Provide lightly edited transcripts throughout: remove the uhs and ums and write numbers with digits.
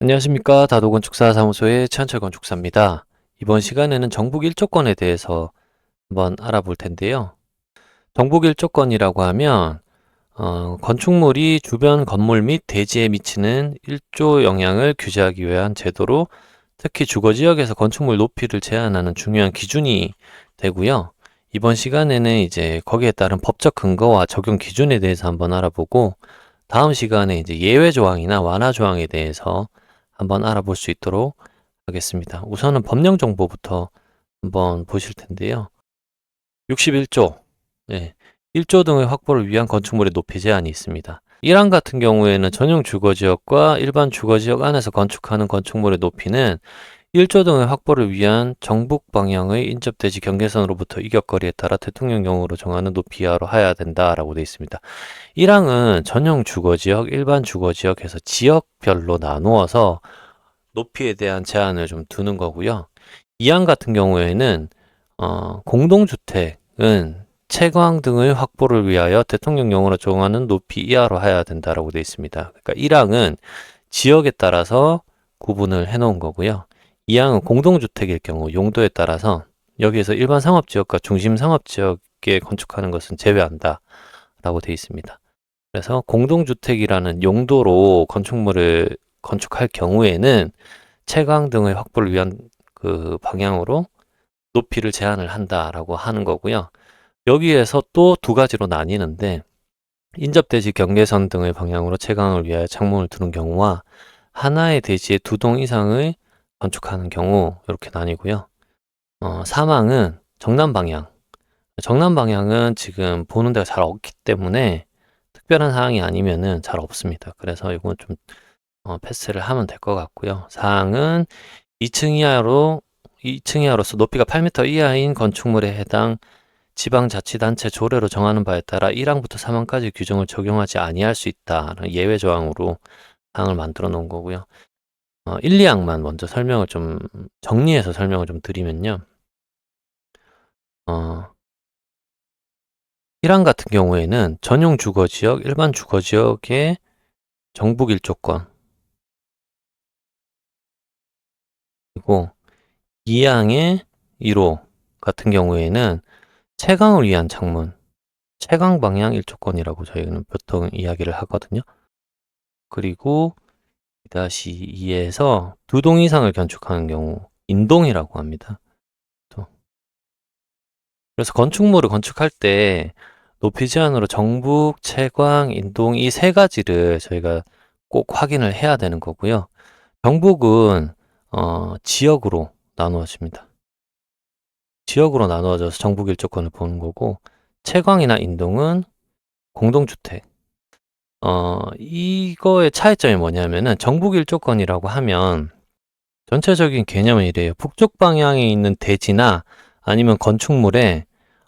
안녕하십니까. 다도건축사사무소의 최한철 건축사입니다. 이번 시간에는 정북 1조건에 대해서 한번 알아볼 텐데요. 정북 1조건이라고 하면 건축물이 주변 건물 및 대지에 미치는 1조 영향을 규제하기 위한 제도로 특히 주거지역에서 건축물 높이를 제한하는 중요한 기준이 되고요. 이번 시간에는 이제 거기에 따른 법적 근거와 적용 기준에 대해서 한번 알아보고 다음 시간에 이제 예외 조항이나 완화 조항에 대해서 한번 알아볼 수 있도록 하겠습니다. 우선은 법령 정보부터 한번 보실 텐데요. 61조, 네, 1조 등의 확보를 위한 건축물의 높이 제한이 있습니다. 1항 같은 경우에는 전용 주거지역과 일반 주거지역 안에서 건축하는 건축물의 높이는 1조 등의 확보를 위한 정북 방향의 인접대지 경계선으로부터 이격거리에 따라 대통령령으로 정하는 높이 이하로 하여야 된다라고 되어 있습니다. 1항은 전용 주거지역, 일반 주거지역에서 지역별로 나누어서 높이에 대한 제한을 좀 두는 거고요. 2항 같은 경우에는 공동주택은 채광 등의 확보를 위하여 대통령령으로 정하는 높이 이하로 해야 된다라고 되어 있습니다. 그러니까 1항은 지역에 따라서 구분을 해 놓은 거고요. 2항은 공동주택일 경우 용도에 따라서 여기에서 일반 상업지역과 중심 상업지역에 건축하는 것은 제외한다 라고 되어 있습니다. 그래서 공동주택이라는 용도로 건축물을 건축할 경우에는 채광 등의 확보를 위한 그 방향으로 높이를 제한을 한다라고 하는 거고요. 여기에서 또 두 가지로 나뉘는데 인접대지 경계선 등의 방향으로 채광을 위하여 창문을 두는 경우와 하나의 대지에 2동 이상의 건축하는 경우 이렇게 나뉘고요. 사망은 정남 방향. 정남 방향은 지금 보는 데가 잘 없기 때문에 특별한 사항이 아니면은 잘 없습니다. 그래서 이건 좀 패스를 하면 될 것 같고요. 사항은 2층 이하로서 높이가 8m 이하인 건축물에 해당 지방자치단체 조례로 정하는 바에 따라 1항부터 3항까지 규정을 적용하지 아니할 수 있다는 예외 조항으로 사항을 만들어 놓은 거고요. 1, 2항만 먼저 설명을 좀 정리해서 설명을 좀 드리면요. 1항 같은 경우에는 전용 주거지역, 일반 주거지역의 정북 1조건 그리고 2항의 1호 같은 경우에는 채광을 위한 창문, 채광 방향 1조건이라고 저희는 보통 이야기를 하거든요. 그리고 2-2에서 2동 이상을 건축하는 경우 인동이라고 합니다. 그래서 건축물을 건축할 때 높이 제한으로 정북, 채광, 인동 이 세 가지를 저희가 꼭 확인을 해야 되는 거고요. 정북은 지역으로 나누어집니다. 지역으로 나누어져서 정북 1조건을 보는 거고 채광이나 인동은 공동주택. 이거의 차이점이 뭐냐면은 정북 1조건이라고 하면 전체적인 개념은 이래요. 북쪽 방향에 있는 대지나 아니면 건축물에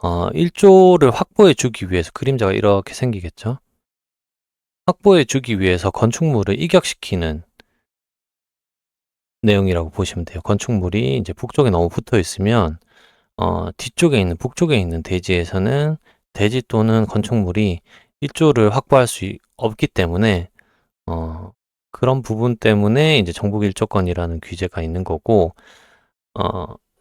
1조를 확보해 주기 위해서 그림자가 이렇게 생기겠죠. 확보해 주기 위해서 건축물을 이격시키는 내용이라고 보시면 돼요. 건축물이 이제 북쪽에 너무 붙어 있으면 뒤쪽에 있는 북쪽에 있는 대지에서는 대지 또는 건축물이 1조를 확보할 수 없기 때문에 그런 부분 때문에 이제 정북 1조건이라는 규제가 있는 거고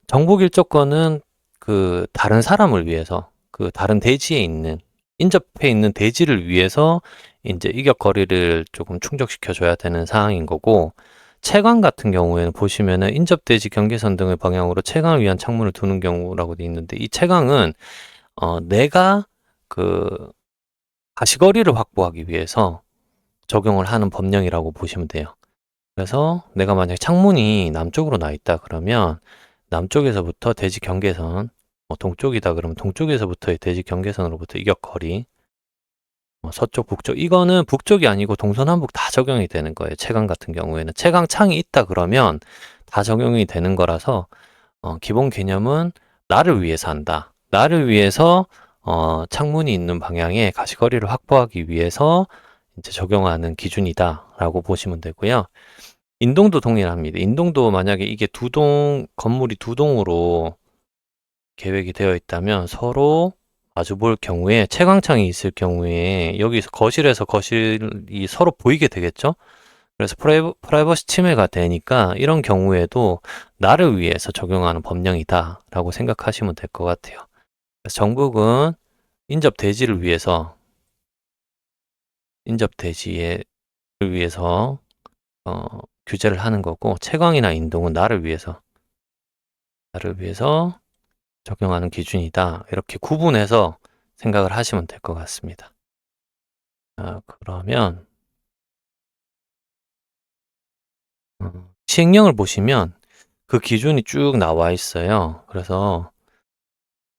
정북 1조건은 그 다른 사람을 위해서 그 다른 대지에 있는 인접해 있는 대지를 위해서 이제 이격 거리를 조금 충족시켜 줘야 되는 상황인 거고 채광 같은 경우에는 보시면은 인접 대지 경계선 등의 방향으로 채광을 위한 창문을 두는 경우라고 돼 있는데 이 채광은 내가 그 가시거리를 확보하기 위해서 적용을 하는 법령이라고 보시면 돼요. 그래서 내가 만약에 창문이 남쪽으로 나 있다 그러면 남쪽에서부터 대지 경계선, 동쪽이다 그러면 동쪽에서부터의 대지 경계선으로부터 이격거리, 서쪽, 북쪽 이거는 북쪽이 아니고 동서남북 다 적용이 되는 거예요. 채광 같은 경우에는 채광 창이 있다 그러면 다 적용이 되는 거라서 기본 개념은 나를 위해서 한다. 나를 위해서 창문이 있는 방향에 가시거리를 확보하기 위해서 이제 적용하는 기준이다라고 보시면 되고요. 인동도 동일합니다. 인동도 만약에 이게 건물이 2동으로 계획이 되어 있다면 서로 마주 볼 경우에 채광창이 있을 경우에 여기서 거실에서 거실이 서로 보이게 되겠죠? 그래서 프라이버시 침해가 되니까 이런 경우에도 나를 위해서 적용하는 법령이다라고 생각하시면 될 것 같아요. 그래서 정북은 인접 대지를 위해서 규제를 하는 거고, 채광이나 인동은 나를 위해서 적용하는 기준이다. 이렇게 구분해서 생각을 하시면 될 것 같습니다. 자, 그러면 시행령을 보시면 그 기준이 쭉 나와 있어요. 그래서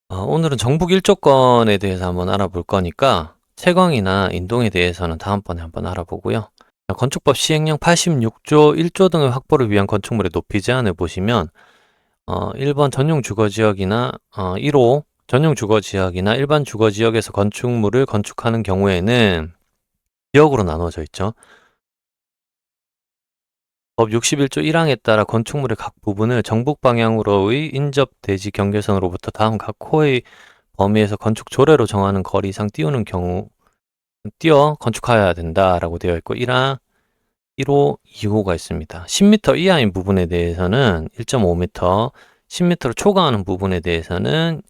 오늘은 정북 1조건에 대해서 한번 알아볼 거니까 채광이나 인동에 대해서는 다음번에 한번 알아보고요. 건축법 시행령 86조 1조 등의 확보를 위한 건축물의 높이 제한을 보시면 1번 전용 주거지역이나 1호 전용 주거지역이나 일반 주거지역에서 건축물을 건축하는 경우에는 지역으로 나눠져 있죠. 법 61조 1항에 따라 건축물의 각 부분을 정북 방향으로의 인접 대지 경계선으로부터 다음 각 호의 범위에서 건축 조례로 정하는 거리 이상 띄어 건축하여야 된다라고 되어 있고 1호, 2호가 있습니다. 10m 이하인 부분에 대해서는 1.5m, 10m를 초과하는 부분에 대해서는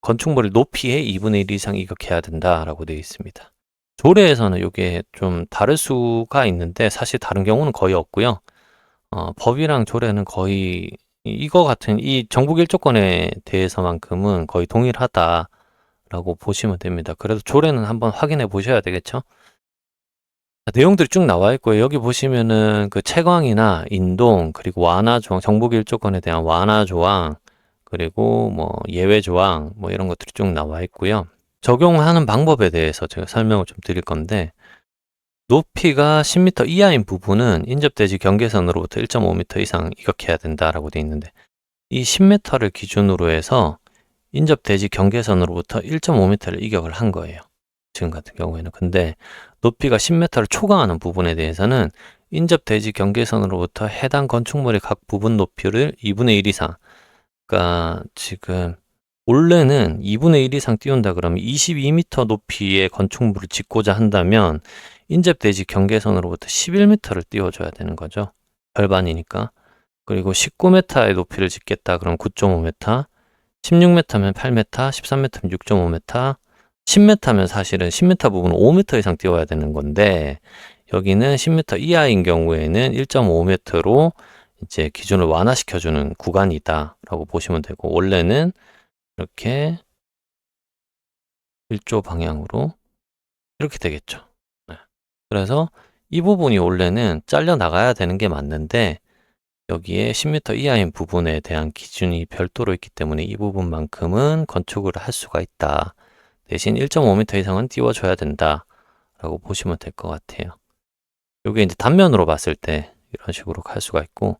건축물의 높이의 2분의 1 이상 이격해야 된다라고 되어 있습니다. 조례에서는 이게 좀 다를 수가 있는데 사실 다른 경우는 거의 없고요. 법이랑 조례는 거의 이거 같은 이 정북 1조건에 대해서만큼은 거의 동일하다라고 보시면 됩니다. 그래도 조례는 한번 확인해 보셔야 되겠죠. 내용들이 쭉 나와 있고요. 여기 보시면은 그 채광이나 인동 그리고 완화 조항, 정북 1조건에 대한 완화 조항 그리고 뭐 예외 조항 뭐 이런 것들이 쭉 나와 있고요. 적용하는 방법에 대해서 제가 설명을 좀 드릴 건데 높이가 10m 이하인 부분은 인접대지 경계선으로부터 1.5m 이상 이격해야 된다라고 되어 있는데 이 10m를 기준으로 해서 인접대지 경계선으로부터 1.5m를 이격을 한 거예요. 지금 같은 경우에는. 근데 높이가 10m를 초과하는 부분에 대해서는 인접대지 경계선으로부터 해당 건축물의 각 부분 높이를 2분의 1 이상 그러니까 지금 원래는 2분의 1 이상 띄운다 그러면 22m 높이의 건축물을 짓고자 한다면 인접대지 경계선으로부터 11m를 띄워줘야 되는 거죠. 절반이니까. 그리고 19m의 높이를 짓겠다 그럼 9.5m, 16m면 8m, 13m면 6.5m, 10m면 사실은 10m 부분은 5m 이상 띄워야 되는 건데 여기는 10m 이하인 경우에는 1.5m로 이제 기준을 완화시켜주는 구간이다라고 보시면 되고 원래는 이렇게 1조 방향으로 이렇게 되겠죠. 네. 그래서 이 부분이 원래는 잘려 나가야 되는 게 맞는데 여기에 10m 이하인 부분에 대한 기준이 별도로 있기 때문에 이 부분만큼은 건축을 할 수가 있다. 대신 1.5m 이상은 띄워줘야 된다. 라고 보시면 될 것 같아요. 이게 이제 단면으로 봤을 때 이런 식으로 갈 수가 있고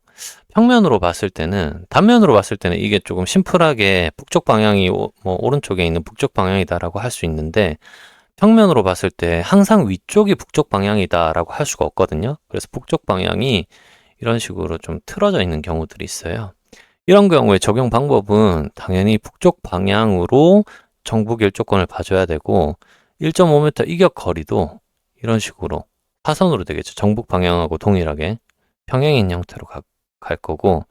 단면으로 봤을 때는 이게 조금 심플하게 북쪽 방향이 뭐 오른쪽에 있는 북쪽 방향이다라고 할 수 있는데 평면으로 봤을 때 항상 위쪽이 북쪽 방향이다라고 할 수가 없거든요. 그래서 북쪽 방향이 이런 식으로 좀 틀어져 있는 경우들이 있어요. 이런 경우에 적용 방법은 당연히 북쪽 방향으로 정북 1조건을 봐줘야 되고 1.5m 이격 거리도 이런 식으로 사선으로 되겠죠. 정북 방향하고 동일하게 평행인 형태로 갈 거고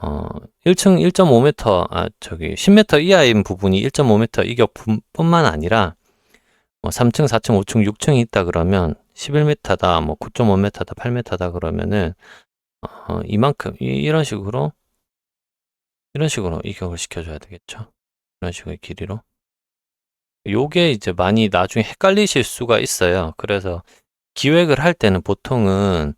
1층 1.5m 10m 이하인 부분이 1.5m 이격뿐만 아니라 3층, 4층, 5층, 6층이 있다 그러면 11m다, 뭐 9.5m다, 8m다 그러면은 이만큼 이런 식으로 이격을 시켜줘야 되겠죠. 이런 식의 길이로. 요게 이제 많이 나중에 헷갈리실 수가 있어요. 그래서 기획을 할 때는 보통은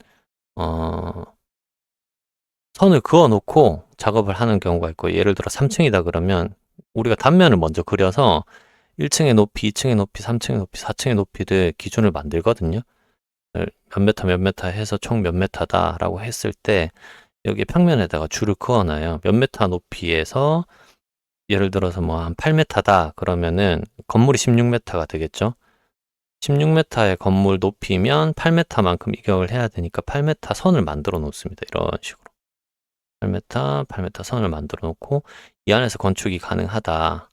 선을 그어 놓고 작업을 하는 경우가 있고 예를 들어 3층이다 그러면 우리가 단면을 먼저 그려서 1층의 높이, 2층의 높이, 3층의 높이, 4층의 높이를 기준을 만들거든요. 몇 메타 해서 총 몇 메타다라고 했을 때 여기 평면에다가 줄을 그어놔요. 몇 메타 높이에서 예를 들어서 뭐 한 8m다 그러면은 건물이 16m가 되겠죠. 16m의 건물 높이면 8m만큼 이격을 해야 되니까 8m 선을 만들어 놓습니다. 이런 식으로 8m 선을 만들어 놓고 이 안에서 건축이 가능하다라고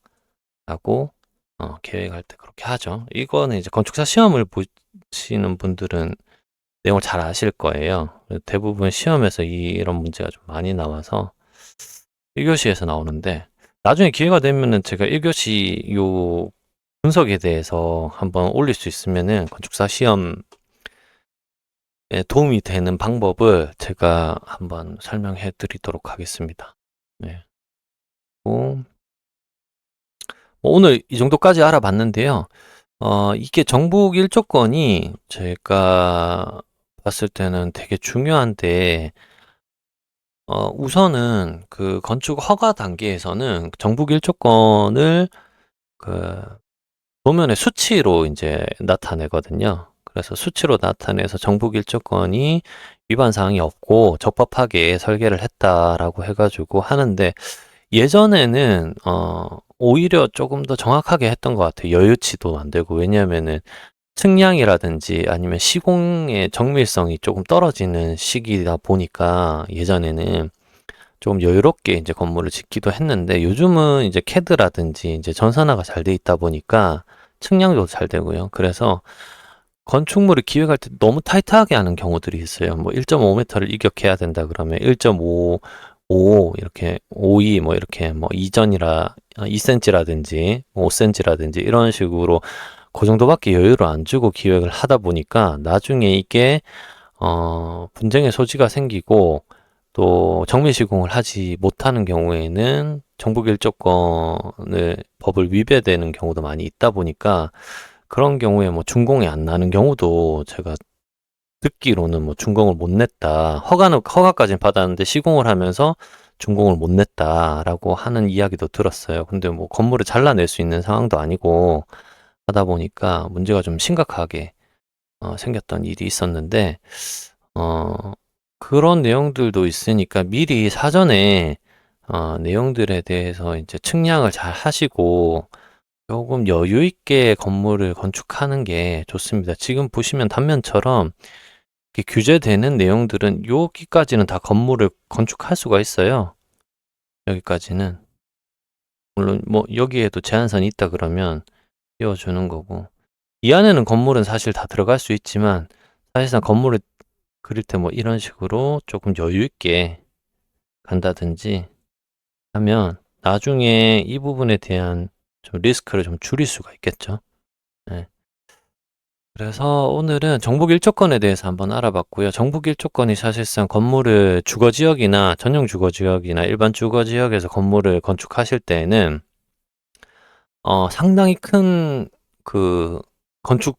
계획할 때 그렇게 하죠. 이거는 이제 건축사 시험을 보시는 분들은 내용을 잘 아실 거예요. 대부분 시험에서 이런 문제가 좀 많이 나와서 1교시에서 나오는데 나중에 기회가 되면은 제가 1교시 요 분석에 대해서 한번 올릴 수 있으면은 건축사 시험에 도움이 되는 방법을 제가 한번 설명해 드리도록 하겠습니다. 네. 오늘 이 정도까지 알아봤는데요. 이게 정북 1조건이 제가 봤을 때는 되게 중요한데, 우선은 그 건축 허가 단계에서는 정북 1조건을 그 도면의 수치로 이제 나타내거든요. 그래서 수치로 나타내서 정북 1조건이 위반 사항이 없고 적법하게 설계를 했다라고 해가지고 하는데, 예전에는 오히려 조금 더 정확하게 했던 것 같아요. 여유치도 안 되고. 왜냐하면은 측량이라든지 아니면 시공의 정밀성이 조금 떨어지는 시기다 보니까 예전에는 좀 여유롭게 이제 건물을 짓기도 했는데, 요즘은 이제 캐드라든지 이제 전산화가 잘 돼 있다 보니까 측량도 잘 되고요. 그래서 건축물을 기획할 때 너무 타이트하게 하는 경우들이 있어요. 뭐 1.5m를 이격해야 된다 그러면 1.5 5 이렇게 52 뭐 이렇게 뭐 이전이라 2cm라든지 5cm라든지 이런 식으로 그 정도밖에 여유를 안 주고 기획을 하다 보니까 나중에 이게 분쟁의 소지가 생기고 또 정밀 시공을 하지 못하는 경우에는 정부 일조권을 법을 위배되는 경우도 많이 있다 보니까 그런 경우에 뭐 준공이 안 나는 경우도 제가 듣기로는 뭐 준공을 못 냈다. 허가까지는 받았는데 시공을 하면서 준공을 못 냈다라고 하는 이야기도 들었어요. 근데 뭐 건물을 잘라낼 수 있는 상황도 아니고 하다 보니까 문제가 좀 심각하게 생겼던 일이 있었는데, 어, 그런 내용들도 있으니까 미리 사전에 내용들에 대해서 이제 측량을 잘 하시고 조금 여유 있게 건물을 건축하는 게 좋습니다. 지금 보시면 단면처럼 이렇게 규제되는 내용들은 여기까지는 다 건물을 건축할 수가 있어요. 여기까지는. 물론 뭐 여기에도 제한선이 있다 그러면 띄워주는 거고. 이 안에는 건물은 사실 다 들어갈 수 있지만 사실상 건물을 그릴 때 뭐 이런 식으로 조금 여유 있게 간다든지 하면 나중에 이 부분에 대한 좀 리스크를 좀 줄일 수가 있겠죠. 네. 그래서 오늘은 정북 1조건에 대해서 한번 알아봤고요. 정북 1조건이 사실상 건물을 주거지역이나 전용 주거지역이나 일반 주거지역에서 건물을 건축하실 때에는 상당히 큰 그 건축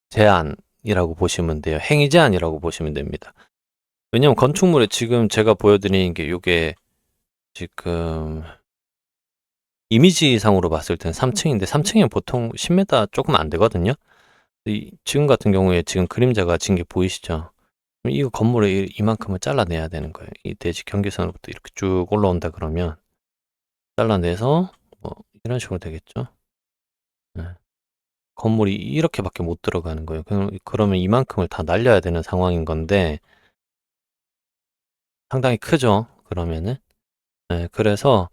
제한이라고 보시면 돼요. 행위 제한이라고 보시면 됩니다. 왜냐면 건축물에 지금 제가 보여드리는 게 이게 지금 이미지상으로 봤을 때는 3층인데 3층이면 보통 10m 조금 안 되거든요. 지금 같은 경우에 지금 그림자가 진 게 보이시죠? 이 건물을 이만큼을 잘라내야 되는 거예요. 이 대지 경계선으로부터 이렇게 쭉 올라온다 그러면 잘라내서 뭐 이런 식으로 되겠죠. 네. 건물이 이렇게밖에 못 들어가는 거예요. 그러면 이만큼을 다 날려야 되는 상황인 건데 상당히 크죠. 그러면은. 네, 그래서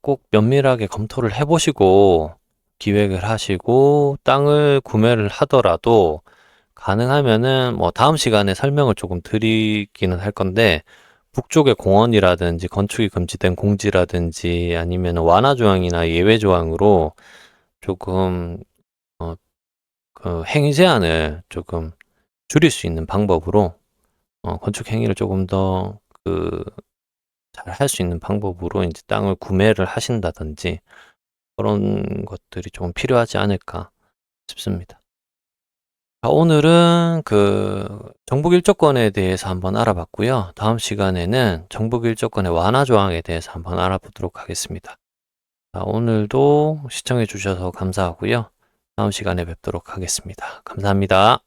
꼭 면밀하게 검토를 해보시고 기획을 하시고 땅을 구매를 하더라도 가능하면은 뭐 다음 시간에 설명을 조금 드리기는 할 건데 북쪽의 공원이라든지 건축이 금지된 공지라든지 아니면 완화 조항이나 예외 조항으로 조금 그 행위 제한을 조금 줄일 수 있는 방법으로 건축 행위를 조금 더 잘 할 수 있는 방법으로 이제 땅을 구매를 하신다든지 그런 것들이 조금 필요하지 않을까 싶습니다. 자, 오늘은 그 정북 1조건에 대해서 한번 알아봤고요. 다음 시간에는 정북 1조건의 완화 조항에 대해서 한번 알아보도록 하겠습니다. 자, 오늘도 시청해 주셔서 감사하고요. 다음 시간에 뵙도록 하겠습니다. 감사합니다.